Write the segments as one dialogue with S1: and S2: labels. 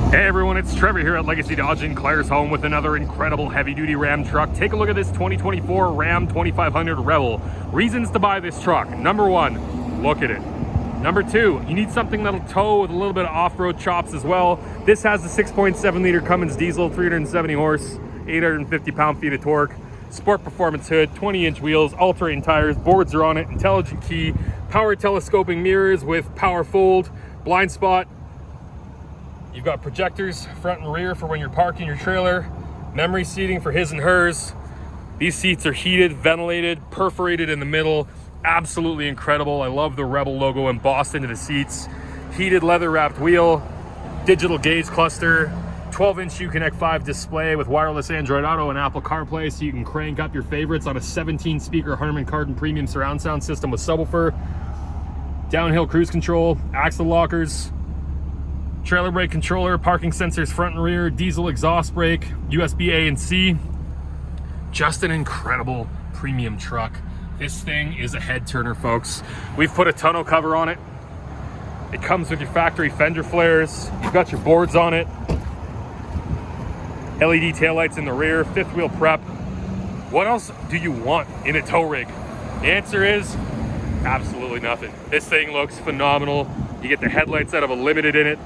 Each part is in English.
S1: Hey everyone, it's Trevor here at Legacy Dodge in Claresholm with another incredible heavy-duty Ram truck. Take a look at this 2024 Ram 2500 Rebel. Reasons to buy this truck. Number one, look at it. Number two, you need something that'll tow with a little bit of off-road chops as well. This has the 6.7 liter Cummins diesel, 370 horse, 850 pound-feet of torque, Sport Performance Hood, 20-inch wheels, all-terrain tires, boards are on it, intelligent key, power telescoping mirrors with power fold, blind spot. You've got projectors front and rear for when you're parking your trailer, memory seating for his and hers. These seats are heated, ventilated, perforated in the middle. Absolutely incredible. I love the Rebel logo embossed into the seats. Heated leather wrapped wheel, digital gauge cluster, 12-inch Uconnect 5 display with wireless Android Auto and Apple CarPlay, so you can crank up your favorites on a 17-speaker Harman Kardon premium surround sound system with subwoofer. Downhill cruise control, axle lockers, trailer brake controller, parking sensors front and rear, diesel exhaust brake, USB A and C. Just an incredible premium truck. This thing is a head turner, folks. We've put a tonneau cover on it. It comes with your factory fender flares. You've got your boards on it. LED taillights in the rear, fifth wheel prep. What else do you want in a tow rig? The answer is absolutely nothing. This thing looks phenomenal. You get the headlights out of a Limited in it.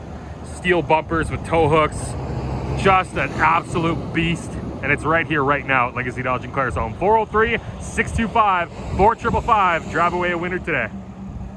S1: Steel bumpers with tow hooks. Just an absolute beast. And it's right here, right now at Legacy Dodge in Claresholm. 403-625-4555. Drive away a winner today.